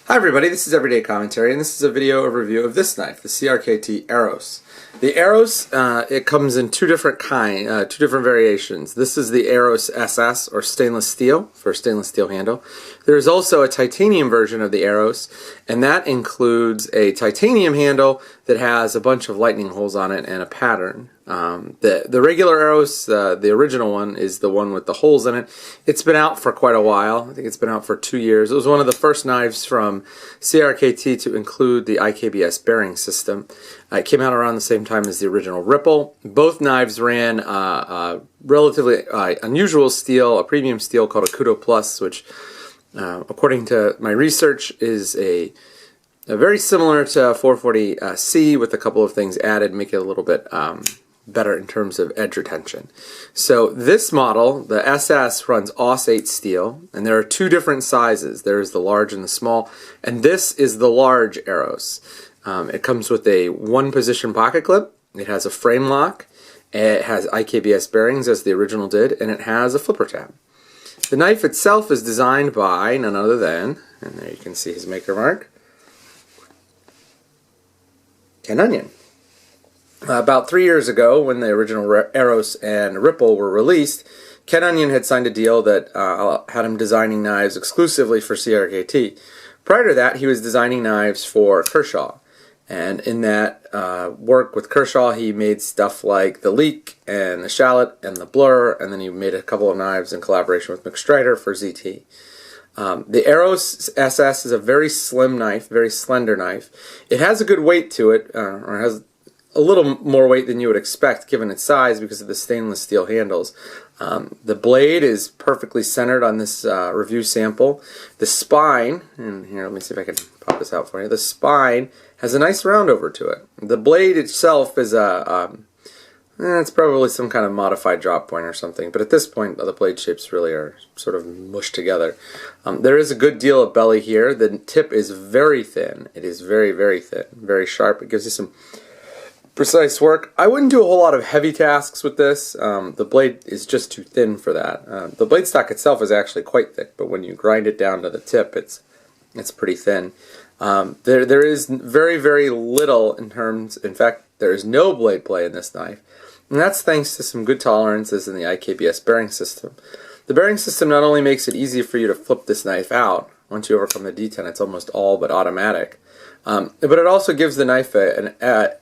Hi everybody, this is Everyday Commentary, and this is a video overview of this knife, the CRKT Eros. The Eros, it comes in two different variations. This is the Eros SS, or stainless steel, for a stainless steel handle. There's also a titanium version of the Eros, and that includes a titanium handle that has a bunch of lightning holes on it and a pattern. The regular Eros, the original one, is the one with the holes in it. It's been out for quite a while. I think it's been out for 2 years. It was one of the first knives from CRKT to include the IKBS bearing system. It came out around the same time as the original Ripple. Both knives ran a relatively unusual steel, a premium steel called a Kudo Plus, which, according to my research, is a very similar to 440C with a couple of things added, make it a little bit better in terms of edge retention. So this model, the SS, runs AUS 8 steel, and there are two different sizes. There is the large and the small, and this is the large Eros. It comes with a one-position pocket clip, it has a frame lock, it has IKBS bearings as the original did, and it has a flipper tab. The knife itself is designed by none other than, and there you can see his maker mark, Ken Onion. About 3 years ago, when the original Eros and Ripple were released, Ken Onion had signed a deal that had him designing knives exclusively for CRKT. Prior to that, he was designing knives for Kershaw. And in that work with Kershaw, he made stuff like the Leak and the Shallot and the Blur, and then he made a couple of knives in collaboration with McStrider for ZT. The Eros SS is a very slim knife, very slender knife. It has a good weight to it, or has a little more weight than you would expect given its size because of the stainless steel handles. The blade is perfectly centered on this review sample. The spine, and here, let me see if I can pop this out for you. The spine has a nice round over to it. The blade itself is it's probably some kind of modified drop point or something, but at this point the blade shapes really are sort of mushed together. There is a good deal of belly here. The tip is very thin. It is very, very thin, very sharp. It gives you some precise work. I wouldn't do a whole lot of heavy tasks with this. The blade is just too thin for that. The blade stock itself is actually quite thick, but when you grind it down to the tip, it's pretty thin. There is very, very little in fact, there is no blade play in this knife. And that's thanks to some good tolerances in the IKBS bearing system. The bearing system not only makes it easy for you to flip this knife out, once you overcome the detent, it's almost all but automatic. But it also gives the knife an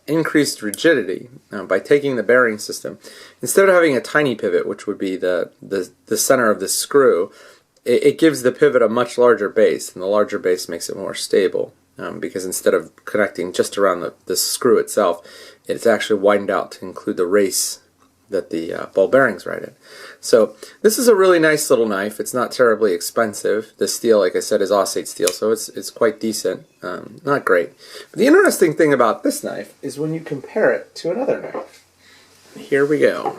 increased rigidity by taking the bearing system. Instead of having a tiny pivot, which would be the center of the screw, it gives the pivot a much larger base, and the larger base makes it more stable. Because instead of connecting just around the screw itself, it's actually widened out to include the race that the ball bearings ride in. So this is a really nice little knife. It's not terribly expensive. The steel, like I said, is AUS 8 steel, so it's quite decent. Not great. But the interesting thing about this knife is when you compare it to another knife. Here we go.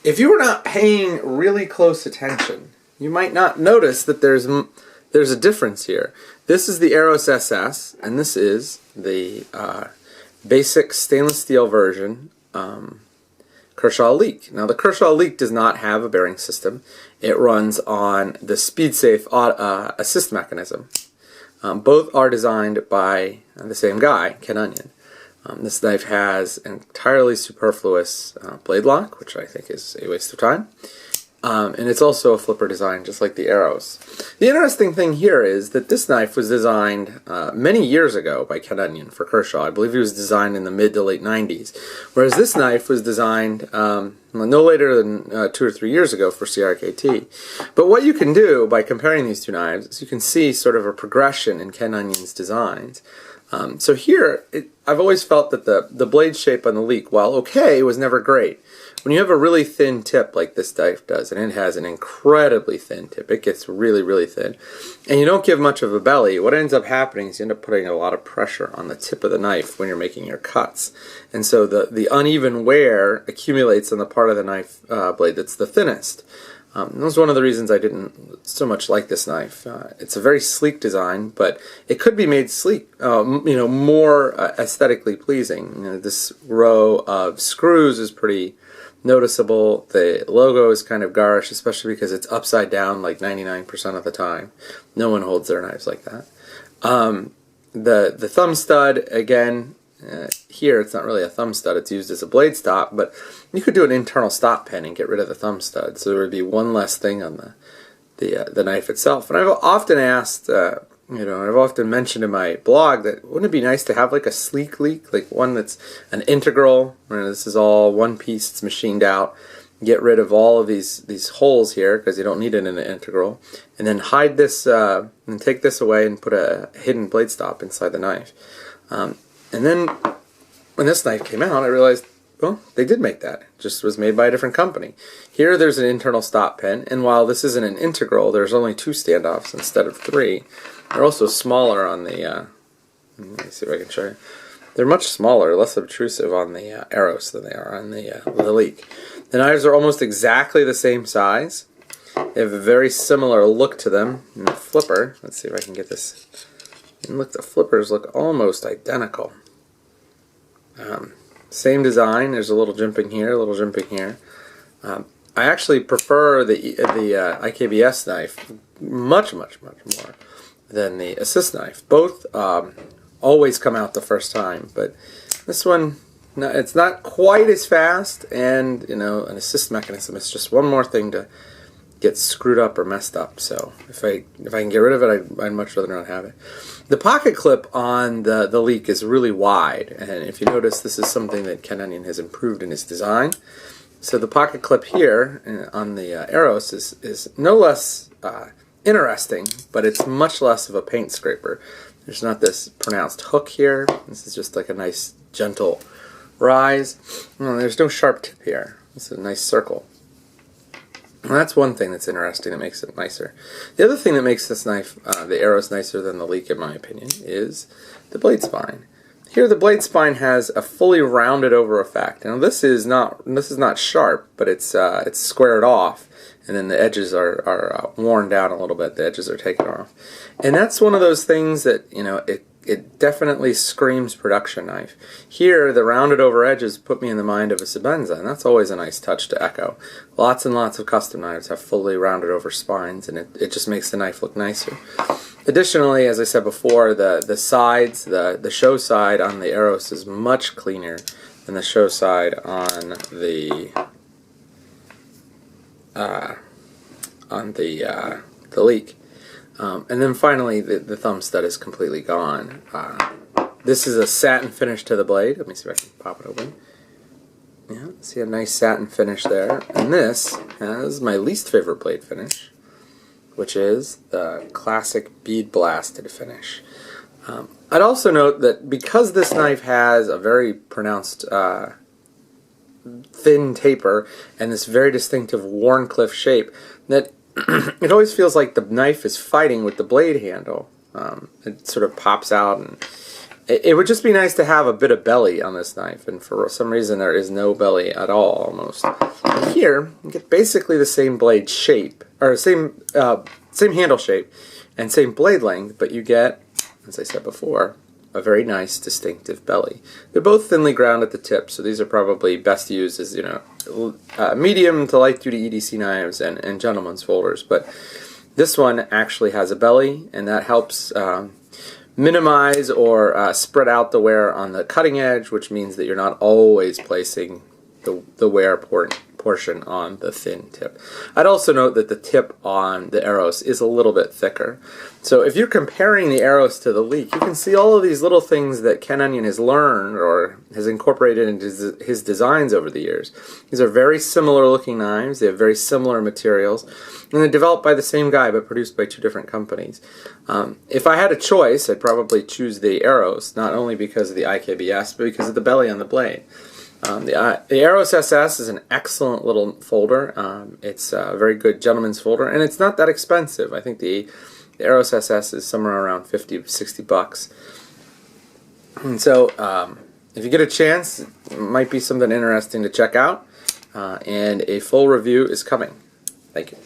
If you were not paying really close attention, you might not notice that there's a difference here. This is the Eros SS, and this is the basic stainless steel version Kershaw Leak. Now the Kershaw Leak does not have a bearing system. It runs on the SpeedSafe assist mechanism. Both are designed by the same guy, Ken Onion. This knife has an entirely superfluous blade lock, which I think is a waste of time. And it's also a flipper design, just like the Eros. The interesting thing here is that this knife was designed many years ago by Ken Onion for Kershaw. I believe it was designed in the mid to late 90s, whereas this knife was designed no later than 2 or 3 years ago for CRKT. But what you can do by comparing these two knives is you can see sort of a progression in Ken Onion's designs. So here, I've always felt that the blade shape on the Leak, while okay, was never great. When you have a really thin tip like this knife does, and it has an incredibly thin tip, it gets really, really thin, and you don't give much of a belly, what ends up happening is you end up putting a lot of pressure on the tip of the knife when you're making your cuts. And so the uneven wear accumulates on the part of the knife blade that's the thinnest. That was one of the reasons I didn't so much like this knife. It's a very sleek design, but it could be made sleek, more aesthetically pleasing. This row of screws is pretty noticeable. The logo is kind of garish, especially because it's upside down like 99% of the time. No one holds their knives like that. The thumb stud, again, here it's not really a thumb stud, it's used as a blade stop, but you could do an internal stop pen and get rid of the thumb stud, so there would be one less thing on the knife itself. And I've often asked, I've often mentioned in my blog that wouldn't it be nice to have like a sleek leak, like one that's an integral, where this is all one piece, it's machined out, get rid of all of these holes here because you don't need it in an integral, and then hide this and take this away and put a hidden blade stop inside the knife. And then when this knife came out, I realized, well, they did make that. It just was made by a different company. Here there's an internal stop pen, and while this isn't an integral, there's only 2 standoffs instead of 3. They're also smaller on the, let me see if I can show you. They're much smaller, less obtrusive on the Eros than they are on the Leek. The knives are almost exactly the same size. They have a very similar look to them. And the flipper, let's see if I can get this. And look, the flippers look almost identical. Same design. There's a little jimping here, a little jimping here. I actually prefer the IKBS knife much more than the assist knife. Both always come out the first time, but this one, no, it's not quite as fast, and an assist mechanism is just one more thing to get screwed up or messed up. So if I can get rid of it, I'd much rather not have it. The pocket clip on the Leek is really wide, and if you notice, this is something that Ken Onion has improved in his design. So the pocket clip here on the Eros is no less interesting, but it's much less of a paint scraper. There's not this pronounced hook here. This is just like a nice gentle rise. There's no sharp tip here. This is a nice circle. And that's one thing that's interesting that makes it nicer. The other thing that makes this knife, the Eros, nicer than the Leek, in my opinion, is the blade spine. Here the blade spine has a fully rounded over effect. Now this is not sharp, but it's squared off, and then the edges are worn down a little bit. The edges are taken off, and that's one of those things that it definitely screams production knife. Here the rounded over edges put me in the mind of a Sebenza, and that's always a nice touch to echo. Lots and lots of custom knives have fully rounded over spines, and it just makes the knife look nicer. Additionally, as I said before, the sides, the show side on the Eros is much cleaner than the show side on the Leek. And then finally, the thumb stud is completely gone. This is a satin finish to the blade. Let me see if I can pop it open. Yeah, see a nice satin finish there. And this has my least favorite blade finish, which is the classic bead blasted finish. I'd also note that because this knife has a very pronounced thin taper and this very distinctive Wharncliffe shape, that it always feels like the knife is fighting with the blade handle. It sort of pops out, and it would just be nice to have a bit of belly on this knife, and for some reason there is no belly at all, almost. And here, you get basically the same blade shape, or same handle shape, and same blade length, but you get, as I said before, a very nice distinctive belly. They're both thinly ground at the tip, so these are probably best used as medium to light duty EDC knives and gentleman's folders. But this one actually has a belly, and that helps minimize or spread out the wear on the cutting edge, which means that you're not always placing the wear portion on the thin tip. I'd also note that the tip on the Eros is a little bit thicker. So if you're comparing the Eros to the Leek, you can see all of these little things that Ken Onion has learned or has incorporated into his designs over the years. These are very similar looking knives. They have very similar materials, and they're developed by the same guy but produced by 2 different companies. If I had a choice, I'd probably choose the Eros, not only because of the IKBS, but because of the belly on the blade. The Eros SS is an excellent little folder. It's a very good gentleman's folder, and it's not that expensive. I think the Eros SS is somewhere around $50–60. And so, if you get a chance, it might be something interesting to check out, and a full review is coming. Thank you.